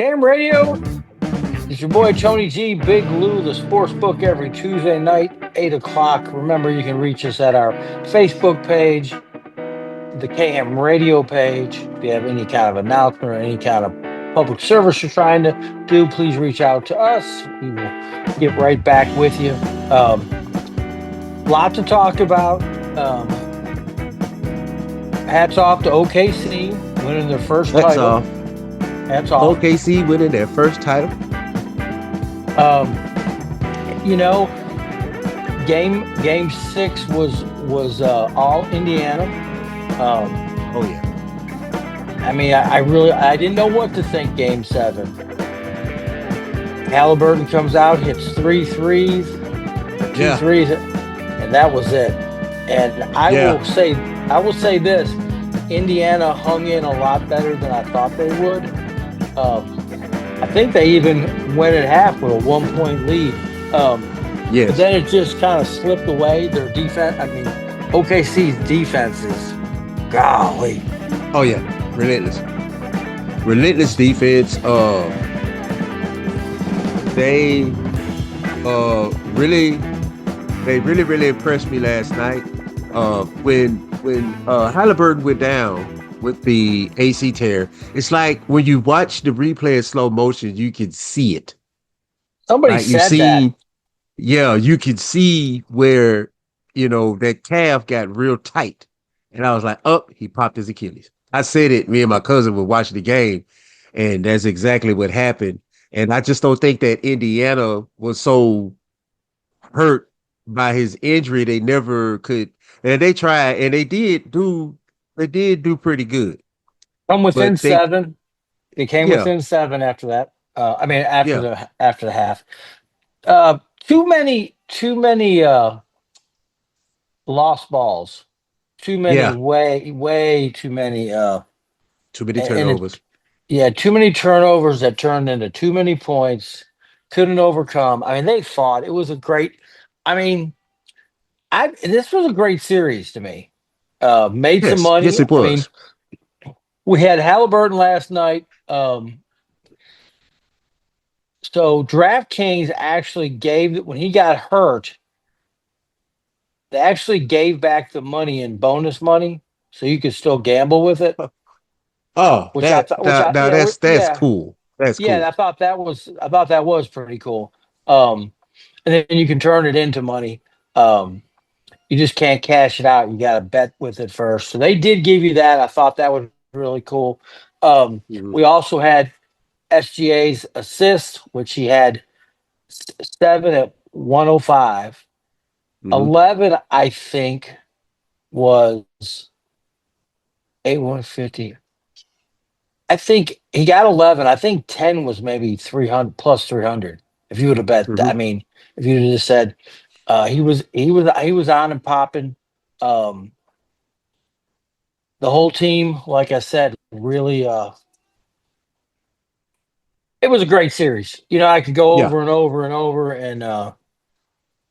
Cam Radio. It's your boy Tony G, Big Lou, the sports book every Tuesday night, 8 o'clock. Remember, you can reach us at our Facebook page, the KM Radio page. If you have any kind of announcement or any kind of public service you're trying to do, please reach out to us. We will get right back with you. Lot to talk about. Hats off to OKC winning their first That's title. all. Hats off. OKC winning their first title. Um, you know, game 6 was all Indiana. Oh yeah. I mean, I didn't know what to think. Game 7, Halliburton comes out, hits 3 threes, two Yeah. threes, and that was it. And Yeah. I will say this: Indiana hung in a lot better than I thought they would. I think they even went at half with a 1-point lead. But Yes. then it just kind of slipped away. Their defense, I mean, OKC's defense is golly. Oh yeah. Relentless. Relentless defense. They really really impressed me last night. When Halliburton went down with the AC tear, it's like when you watch the replay in slow motion, you can see it. Somebody Right? You said that. see, yeah, you can see where that calf got real tight. And I was like, oh, he popped his Achilles. I said it, me and my cousin were watching the game, and that's exactly what happened. And I just don't think that Indiana was so hurt by his injury. They never could, and they tried, and they did do pretty good. Come within But they, 7. They came yeah, within 7 after that. I mean, yeah, after the half. Too many lost balls. Too many yeah, way too many too many and turnovers. yeah, too many turnovers that turned into too many points. Couldn't overcome. I mean, they fought. It was a great. I mean, I this was a great series to me. Made some Yes, money. yes, it I mean, was. we had Halliburton last night. So DraftKings actually gave when he got hurt, they actually gave back the money in bonus money, so you could still gamble with it. Oh, Which I thought, which I now yeah, that's cool. That's yeah, cool. I thought that was pretty cool. And then you can turn it into money. Um, you just can't cash it out. You got to bet with it first. So they did give you that. I thought that was really cool. Mhm, We also had SGA's assist, which he had 7 at 105. mhm, 11, I think, was 150. I think he got 11. I think 10 was maybe 300 plus 300. If you would have bet, mhm. I mean, if you would have just said he was on and popping. Um, the whole team, like I said, really it was a great series. You know, I could go Yeah, over and over and over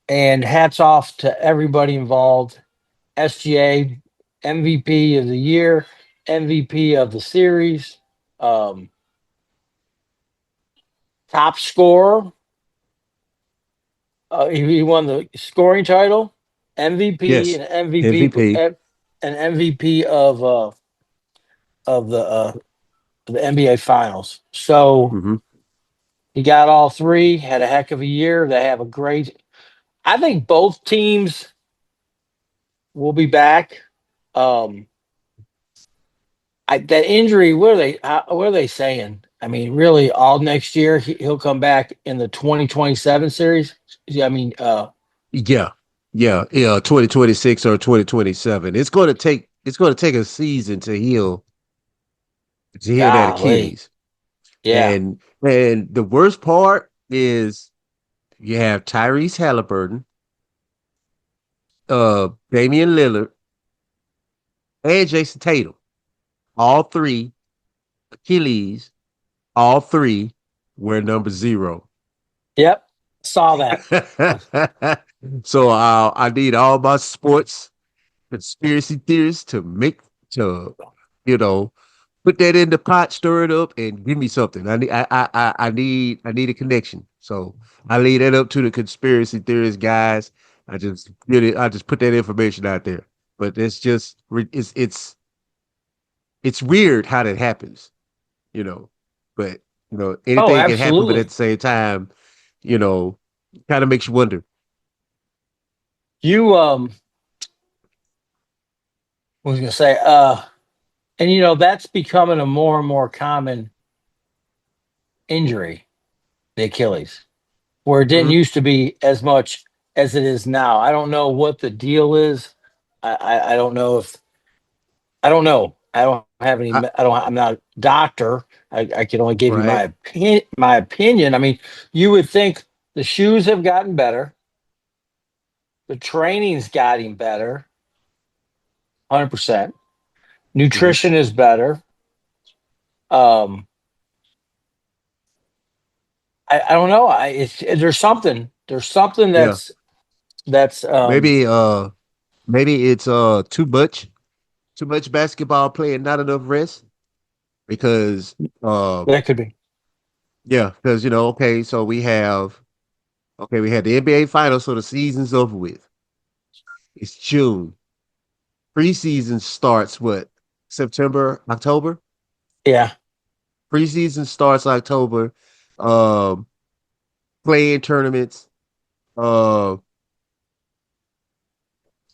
and hats off to everybody involved. SGA MVP of the year, MVP of the series, um, top scorer. He won the scoring title, MVP, yes. and MVP MVP. and MVP of the NBA Finals. So Hmm. he got all three. Had a heck of a year. They have a great. I think both teams will be back. Um, that injury. What are they saying? I mean, really, all next year he'll come back in the 2027 series. Yeah, I mean, Yeah, yeah. 2026 or 2027. It's going to take a season to heal that golly, Achilles. yeah, And the worst part is you have Tyrese Halliburton, Damian Lillard, and Jason Tatum. All three Achilles, all three were number 0. yep, saw that. So I need all my sports conspiracy theorists to you know Put that in the pot, stir it up, and give me something. I need a connection. So I leave that up to the conspiracy theorist guys. I just put that information out there. But it's weird how that happens, you know. But Oh, anything can happen, but at absolutely. the same time, you know, kind of makes you wonder. You what was I gonna say, and that's becoming a more and more common injury, the Achilles, where it didn't Hmm. used to be as much as it is now. I don't know what the deal is. I don't know if I don't know. I don't have any. I, I don't. I'm not a doctor. I can only give you right. my opinion. I mean, you would think the shoes have gotten better, the training's gotten better, 100%. Hmm. Nutrition is better. Um, I don't know. There's something Yeah. that's Maybe maybe it's too much basketball play and not enough rest because uh that could be. yeah, because okay, so we had the NBA finals, so the season's over with. It's June. Preseason starts what? September, October? Yeah. Preseason starts October. Um Playing tournaments, uh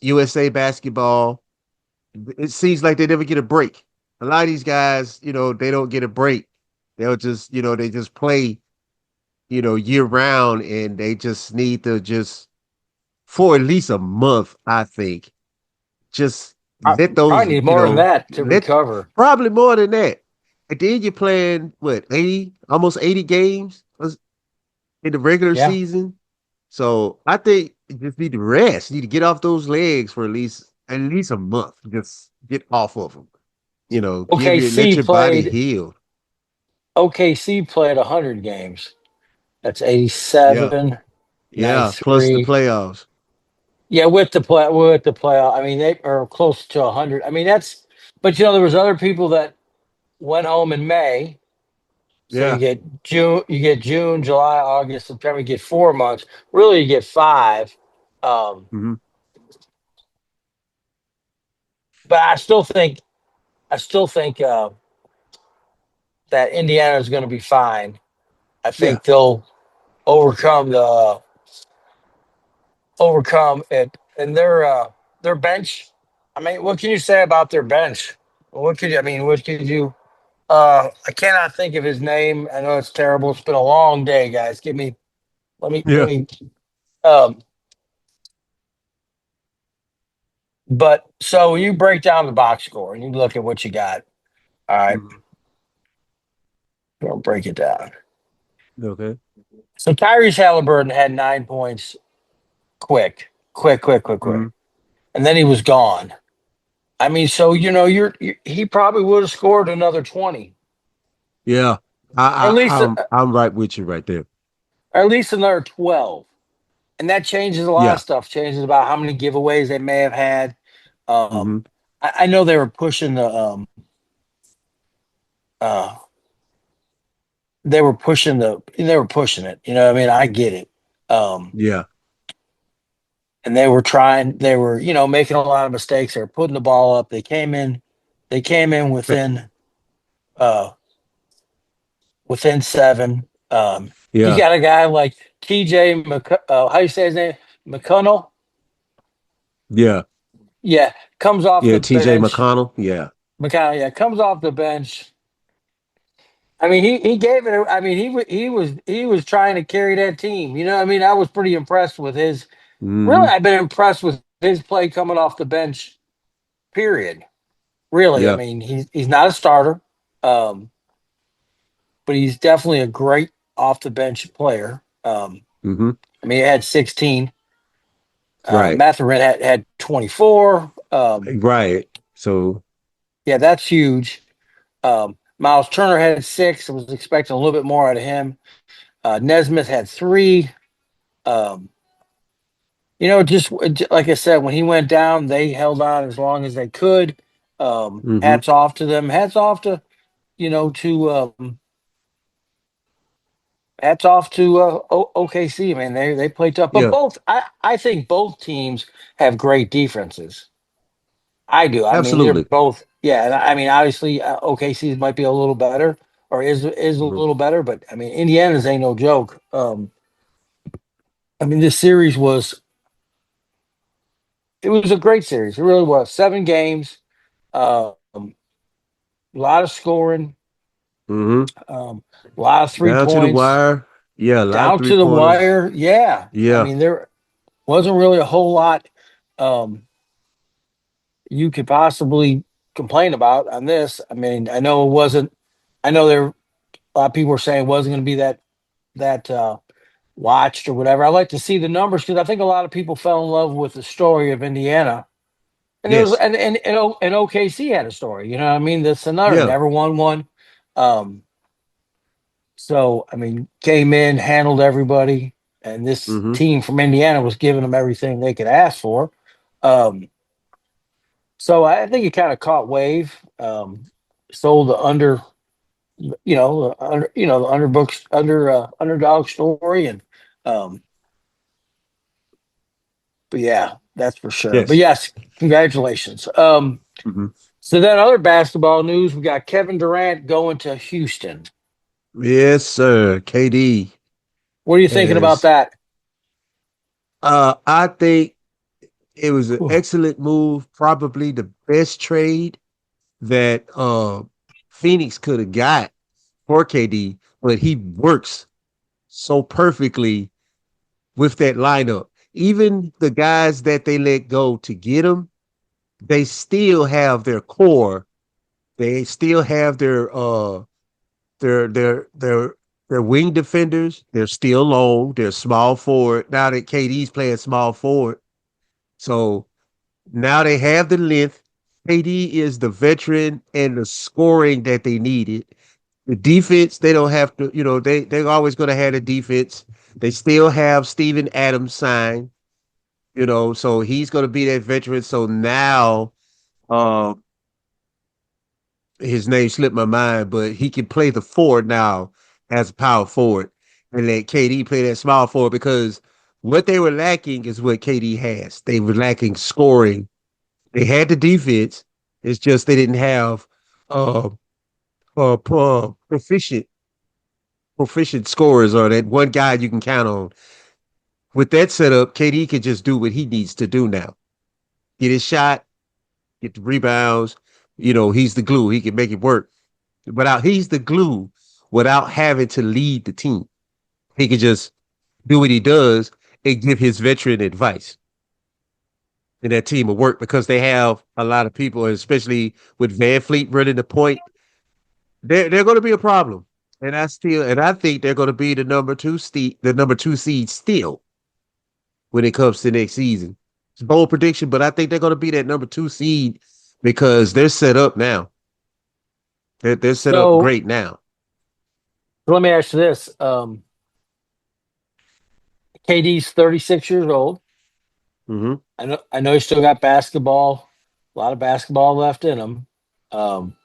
USA basketball. It seems like they never get a break. A lot of these guys, they don't get a break. They'll just, they just play, year round and they just need to just for at least a month, I think. Just I let probably those, need more than that to let recover. probably more than that. And then you're playing what, 80, almost 80 games in the regular Yeah. season. So I think you just need to rest. You need to get off those legs for at least a month. Just get off of them. Let OKC your body played heal. OKC played 100 games. That's Yeah. 87, Yeah. Plus the 93. playoffs. Yeah, with the playoff. I mean, they are close to 100. I mean, but there was other people that went home in May. So Yeah. You get June, July, August, September. You get 4 months. Really, you get five. Um, Hmm. but I still think that Indiana is going to be fine. I Yeah. think they'll overcome overcome it, and their bench. I mean, what can you say about their bench? What could you? I mean, what could you? I cannot think of his name. I know it's terrible. It's been a long day, guys. Let Yeah. me. Um, but so when you break down the box score and you look at what you got, all right, Hmm. we'll break it down. Okay. So Tyrese Halliburton had 9 points, quick, Hmm. and then he was gone. I mean, so he probably would have scored another 20, Yeah. or at least I'm right with you right there. another 12, and that changes a lot of Yeah. stuff. Changes about how many giveaways they may have had. Um, Hmm. I know they were pushing uh, they were pushing it. You know what I mean? I get it. Um, Yeah. and they were, making a lot of mistakes. They were putting the ball up. They came in uh, within seven. You Yeah. got a guy like how you say his name? McConnell? Yeah. Yeah, comes off Yeah. the TJ bench. McConnell. Yeah. McConnell, yeah, comes off the bench. I mean, he gave it. I mean, he was trying to carry that team. You know, what I mean, I was pretty impressed with his. Really, Hmm. I've been impressed with his play coming off the bench. Period. Really, I Yeah. mean, he's not a starter, um, but he's definitely a great off the bench player. Hmm. I mean, he had 16. Right. Matherin had 24. Right. So, Yeah, that's huge. Miles Turner had six. I was expecting a little bit more out of him. Nesmith had three. Um, just like I said, when he went down, they held on as long as they could. hmm. Hats off to them. Hats off to to hats off to OKC, man. They play tough, but Yeah, I think both teams have great defenses. I do. I mean, they're absolutely. both. Yeah, and I mean, obviously, OKC might be a little better, or is a Mhm. little better, but I mean, Indiana's ain't no joke. I mean, this series was it was a great series. It really was. 7 games, a lot of scoring, Mhm. a lot of three Down to the points, wire. Yeah, a lot of down three to the pointers. wire. Yeah, I Yeah. mean, there wasn't really a whole lot um, you could possibly complain about on this. I mean, I know it wasn't. I know there a lot of people were saying it wasn't going to be that watched or whatever. I like to see the numbers because I think a lot of people fell in love with the story of Indiana. And there was Yes. and OKC had a story, you know what I mean? That's another Yeah. never won one. Um, so I mean, came in, handled everybody, and this Mhm. team from Indiana was giving them everything they could ask for. Um, so I think it kind of caught wave. Sold the under, the under, the underdog story, and um, but yeah, that's for sure. But Yes. yes, congratulations. Mhm. So then other basketball news, we got Kevin Durant going to Houston. Yes, sir. KD What are you thinking about has that? I think it was an Whew. excellent move, probably the best trade that Phoenix could have got for KD, but he works so perfectly with that lineup. Even the guys that they let go to get him, they still have their core. They still have their their their their wing defenders. They're still long. They're small forward. Now that KD's playing small forward. So now they have the length. KD is the veteran and the scoring that they needed. The defense, they don't have to, they're always going to have a defense. They still have Steven Adams signed, so he's going to be that veteran. So now, um, his name slipped my mind, but he can play the forward now as a power forward and let KD play that small forward because what they were lacking is what KD has. They were lacking scoring. They had the defense. It's just they didn't have uh, proficient scorers or that one guy you can count on. With that setup, KD can just do what he needs to do now. Get his shot, get the rebounds. He's the glue. He can make it work. He's the glue without having to lead the team. He can just do what he does and give his veteran advice. And that team will work because they have a lot of people, especially with Van Fleet running the point. They're going to be a problem. And I think they're going to be the number two seed still when it comes to next season. It's a bold prediction, but I think they're going to be that number two seed because they're set up now. They're set up So great now. let me ask you this: KD's 36 years old. Hmm. I know he's still got basketball, a lot of basketball left in him. Um,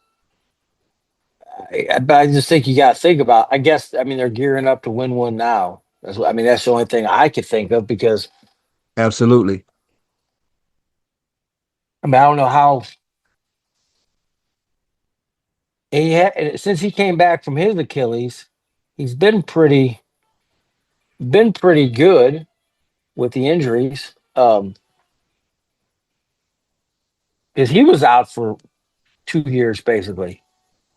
but I just think you got to think about. I guess I mean they're gearing up to win one now. I mean that's the only thing I could think of because Absolutely. I mean I don't know how since he came back from his Achilles, he's been pretty good with the injuries. Because he was out for 2 years basically,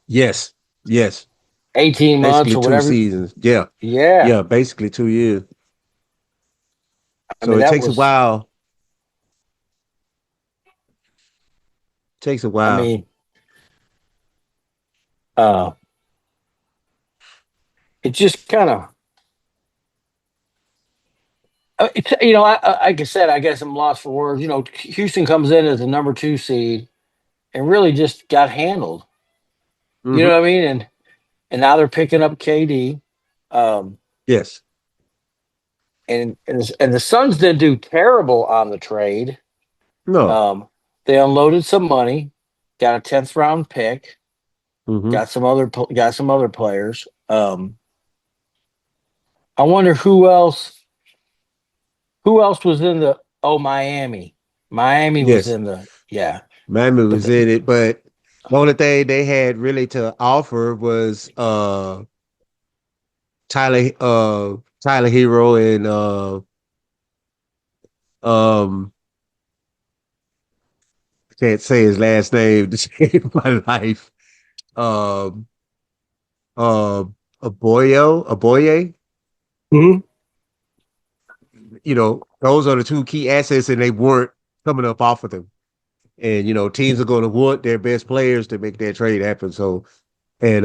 Yes. Yes. 18 months Basically or two whatever. seasons. Yeah. Yeah, Yeah. Basically 2 years. I So mean it that takes a was. while. Takes a I while. mean, uh, it just kind of. Like I said, I guess I'm lost for words. Houston comes in as the number 2 seed and really just got handled. You know Hmm. what I mean? And now they're picking up KD. Um, Yes. and the Suns didn't do terrible on the trade. No. They unloaded some money, got a 10th round pick. Hmm. got some other players. I wonder who else was in the Miami. Miami was Yes, in the yeah, Miami but was in it, but the only thing they had really to offer was Tyler Hero and um I can't say his last name to save my life. Um uh Aboye. Mhm. Those are the two key assets, and they weren't coming up off of them. And teams are going to want their best players to make that trade happen. So I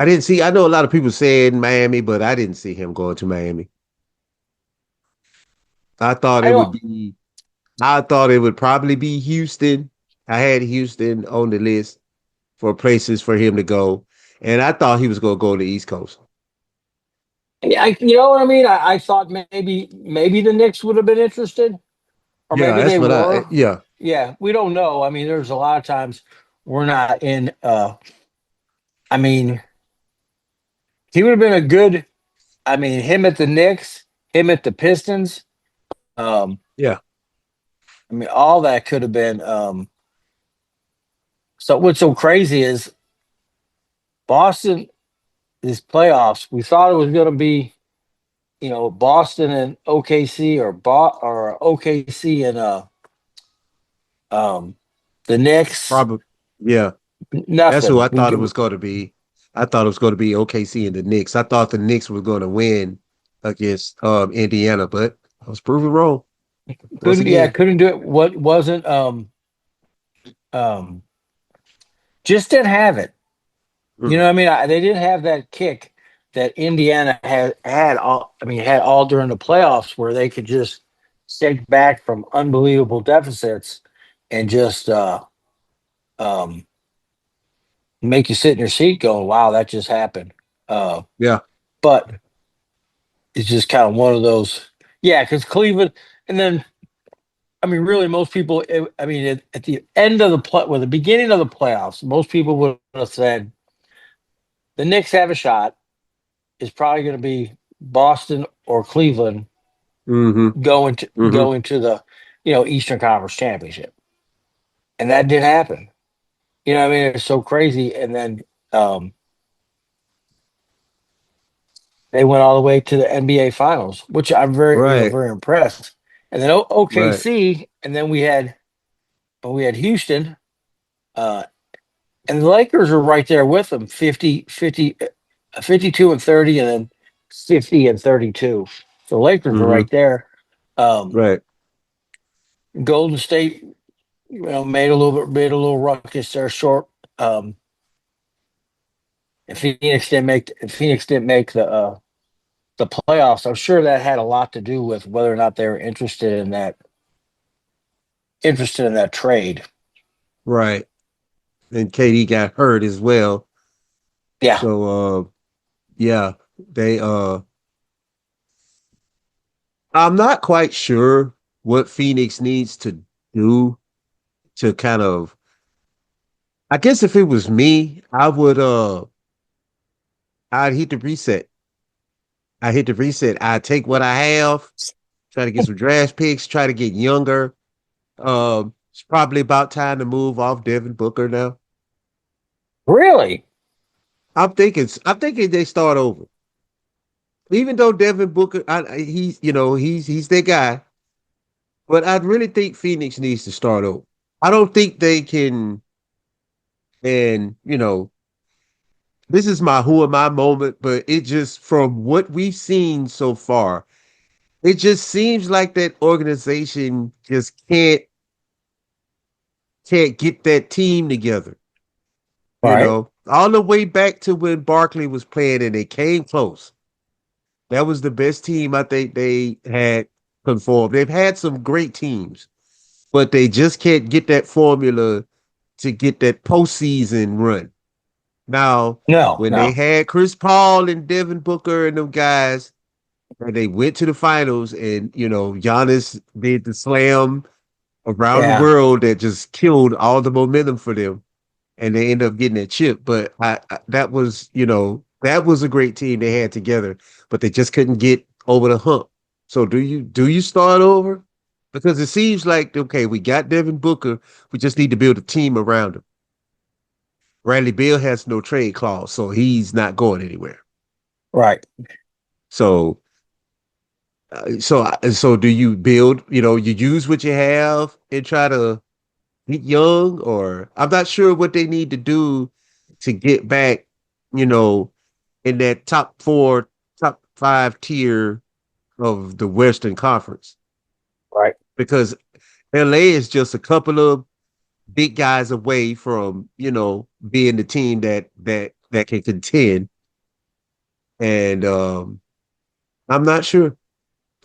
didn't see. I know a lot of people said Miami, but I didn't see him going to Miami. I thought I it would don't. be. I thought it would probably be Houston. I had Houston on the list for places for him to go, and I thought he was going to go to the East Coast. You know what I mean? I thought maybe the Knicks would have been interested, or Yeah, maybe that's they what were. Yeah, Yeah, we don't know. I mean, there's a lot of times we're not in. I mean, he would have been a good. I mean, him at the Knicks, him at the Pistons. Um, yeah, I mean, all that could have been. So what's so crazy is Boston. These playoffs, we thought it was going to be, Boston and OKC or OKC and um, the Knicks. probably. Yeah, that's who Nothing. I thought it was going to be. I thought it was going to be OKC and the Knicks. I thought the Knicks were going to win against Indiana, but I was proven wrong once again. couldn't do it. What wasn't um just didn't have it. You know Mm. what I mean? They didn't have that kick that Indiana had all. I mean, had all during the playoffs where they could just take back from unbelievable deficits and just um make you sit in your seat going, "Wow, that just happened." Uh, Yeah, but it's just kind of one of those, yeah. Because Cleveland, and then I mean, really, most people. I mean, at the end of the the beginning of the playoffs, most people would have said the Knicks have a shot. It's probably going to be Boston or Cleveland mm-hmm, mm-hmm. going to the Eastern Conference Championship, and that didn't happen. You know, what I mean, it's so crazy. And then um, they went all the way to the NBA Finals, which I'm very Right, very impressed. And then right. OKC, and then we had Houston. Uh, And the Lakers are right there with them 52 and 30, and then 50 and 32. So the Lakers are Mm-hmm. right there. Um, Right. Golden State, made a little ruckus there short. Um, and Phoenix didn't make the playoffs. I'm sure that had a lot to do with whether or not they were interested in that trade. Right. And KD got hurt as well. Yeah. So yeah, they I'm not quite sure what Phoenix needs to do to kind of I guess if it was me, I'd hit the reset. I hit the reset. I take what I have, try to get some draft picks, try to get younger. It's probably about time to move off Devin Booker now. Really? I'm thinking they start over. Even though Devin Booker, he's their guy, but I really think Phoenix needs to start over. I don't think they can. And this is my who am I moment, but it just from what we've seen so far, it just seems like that organization just can't get that team together. Right. All the way back to when Barkley was playing and they came close. That was the best team I think they had conformed. They've had some great teams, but they just can't get that formula to get that postseason run. Now, No, when they no. had Chris Paul and Devin Booker and them guys, and they went to the finals, and Giannis did the slam around the Yeah. world that just killed all the momentum for them. and they end up getting that chip. But that was, that was a great team they had together, but they just couldn't get over the hump. So do you start over? Because it seems like, okay, we got Devin Booker, we just need to build a team around him. Bradley Beal has no trade clause, so he's not going anywhere. Right. So so do you build, you use what you have and try to get young, or I'm not sure what they need to do to get back, you know, in that top four, top five tier of the Western Conference. Right. Because LA is just a couple of big guys away from, being the team that can contend. And I'm not sure.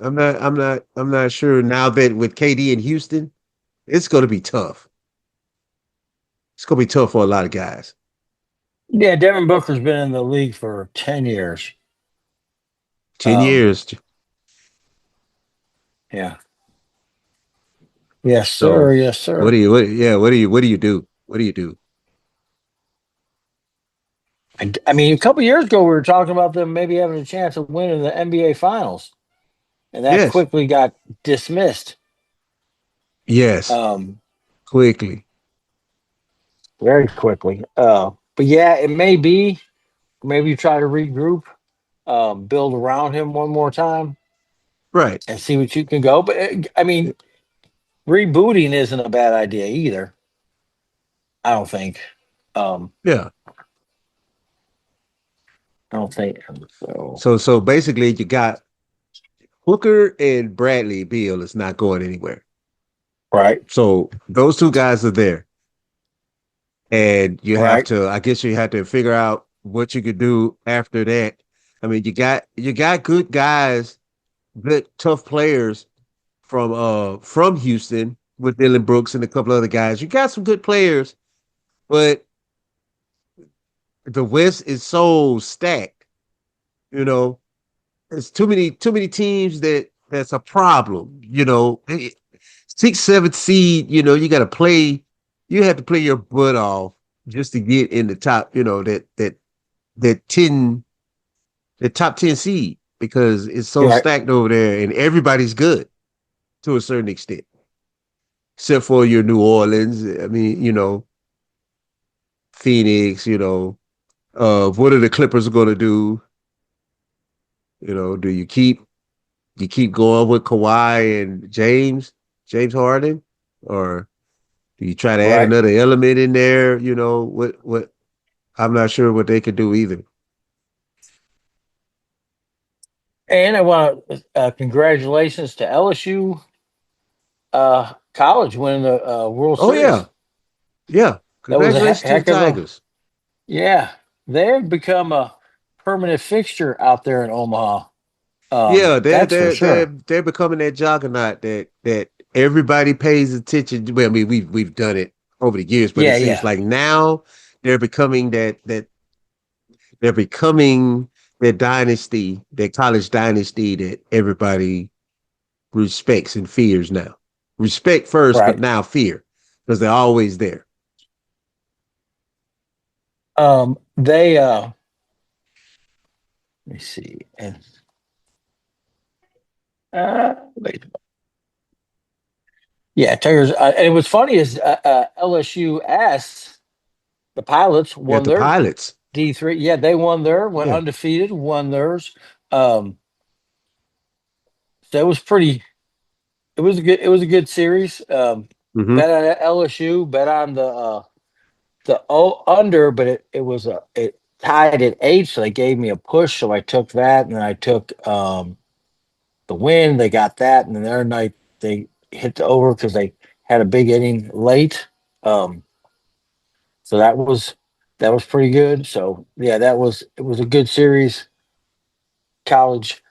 I'm not sure now that with KD in Houston, it's gonna be tough. It's gonna be tough for a lot of guys. Yeah, Devin Booker's been in the league for 10 years. 10 Um, years. yeah. Yes, So sir. Yes, what sir. do you what yeah, what do you do? What do you do? I mean, a couple years ago, we were talking about them maybe having a chance of winning the NBA Finals, and that Yes. quickly got dismissed. Yes. Um, Quickly. very quickly. But yeah, it may be. Maybe you try to regroup, build around him one more time, Right. and see what you can go. But I mean, rebooting isn't a bad idea either. I don't think. Um, Yeah. I don't think so. So basically you got Hooker and Bradley Beal is not going anywhere. Right, So those two guys are there. And right, I guess you have to figure out what you could do after that. I mean, you got good guys, good tough players from Houston with Dylan Brooks and a couple other guys. You got some good players, but the West is so stacked. You know, there's too many teams that's a problem. 6th, 7th seed. You got to play. You have to play your butt off just to get in the top. That 10, the top 10 seed, because it's so right. stacked over there, and everybody's good to a certain extent, except for your New Orleans. I mean, Phoenix. What are the Clippers going to do? Do you keep going with Kawhi and James Harden, or do you try to add Right. another element in there? What I'm not sure what they could do either. And I want to congratulations to LSU College winning the World Oh yeah, Series. yeah. That was a Congratulations to the heck of a Tigers. yeah. They've become a permanent fixture out there in Omaha. Yeah, they're That's for they're they're sure. they're becoming that juggernaut that everybody pays attention to. Well, I mean, we've done it over the years, but it Yeah, seems yeah. like now they're becoming that they're becoming that dynasty, that college dynasty that everybody respects and fears now. Respect first, but Right. now fear because they're always there. They let me see. And wait. Yeah, Tigers. And it was funny is LSUS the Pilots Yeah, won the their pilots. D3. Yeah, they won their went Yeah. undefeated, won theirs. Um, so it was pretty. It was a good series. Mm-hmm. Bet on LSU. Bet on the under, but it tied at 8, so they gave me a push. So I took that, and then I took the win. They got that, and then their night they hit the over because they had a big inning late. Um, so that was pretty good. So yeah, it was a good series. College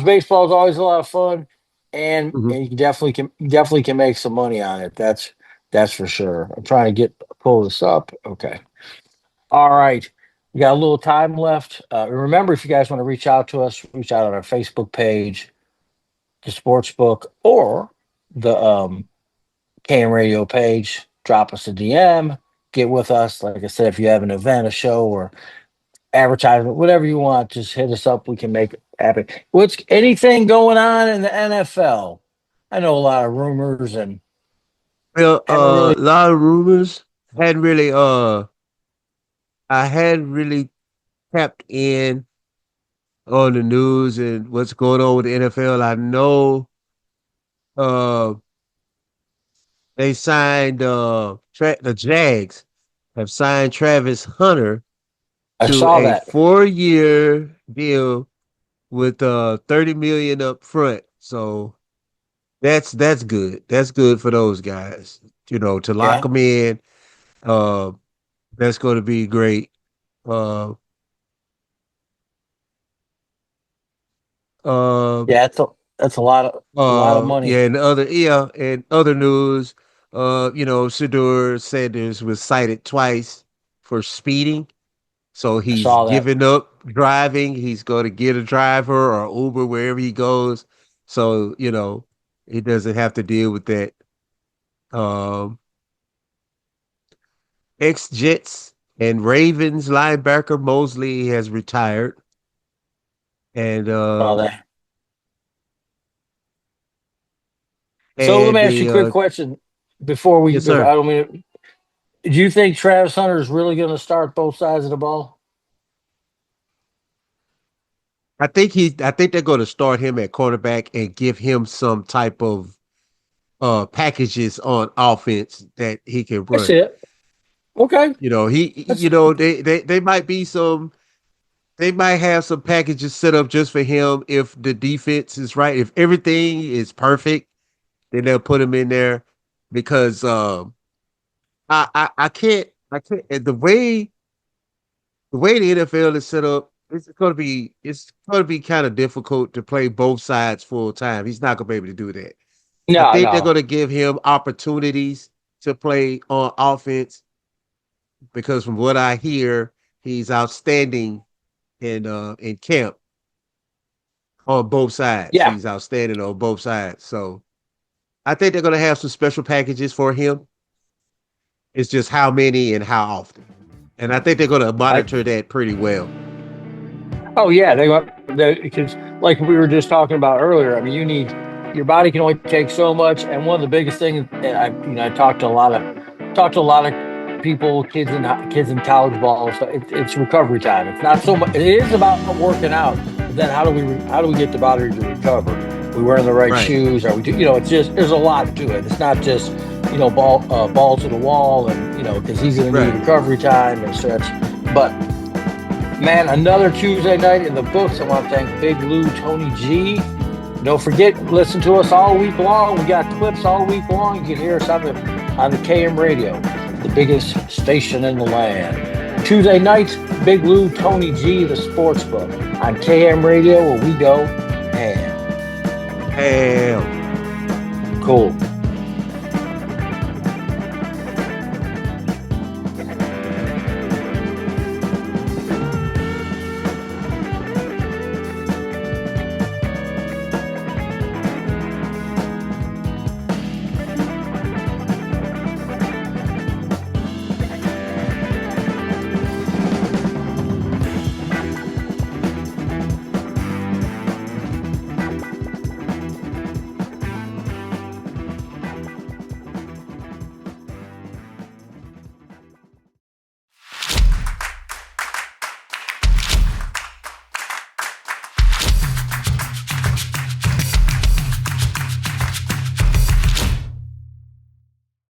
baseball is always a lot of fun, and Mm-hmm. and you definitely can make some money on it. That's for sure. I'm trying to pull this up. Okay. All right. We got a little time left. Remember, if you guys want to reach out to us, reach out on our Facebook page, the sports book, or the KM radio page. Drop us a DM. get with us. Like I said, if you have an event, a show, or advertisement, whatever you want, just hit us up. We can make it happen. What's anything going on in the NFL? I know a lot of rumors and Well, haven't a really. lot of rumors. Hadn't really I hadn't really tapped in on the news and what's going on with the NFL. I know uh they signed the Jags have signed Travis Hunter I to saw a that. 4-year deal with 30 million up front. So that's good. That's good for those guys. You know, to lock Yeah, them in. Uh that's going to be great. Uh uh yeah. That's a lot of money. yeah, and other news, Shador Sanders was cited twice for speeding. So I he's saw that. giving up driving. He's going to get a driver or Uber wherever he goes. So, he doesn't have to deal with that. Um, ex-Jets and Ravens linebacker Mosley has retired. And Saw that. So let me ask you a quick the question before we. yes, Before, sir. I don't mean. Do you think Travis Hunter is really going to start both sides of the ball? I think they're going to start him at quarterback and give him some type of packages on offense that he can That's run. it. Okay. That's They might be some. They might have some packages set up just for him if the defense is right. If everything is perfect, then they'll put him in there because I can't and the way the NFL is set up, it's gonna be kind of difficult to play both sides full time. He's not gonna be able to do that. I no, think they're no. gonna give him opportunities to play on offense because from what I hear, he's outstanding in camp on both sides. Yeah, He's outstanding on both sides. So I think they're gonna have some special packages for him. It's just how many and how often. And I think they're gonna I monitor that pretty well. Oh yeah, they want because like we were just talking about earlier. I mean, you need your body can only take so much, and one of the biggest things I talked to a lot of people, kids in college ball. So it's recovery time. It's not so much. It is about working out, but then how do we get the body to recover? We wearing the right Right. shoes? Are we do it's just there's a lot to it. It's not just ball to the wall and because he's going to need Right. recovery time and stretch, but. Man, another Tuesday night in the books. I want to thank Big Lou, Tony G. Don't forget, listen to us all week long. We got clips all week long. You can hear us on the KM radio, the biggest station in the land. Tuesday nights, Big Lou, Tony G, the sports book on KM radio where we go ham. Hell. Cool.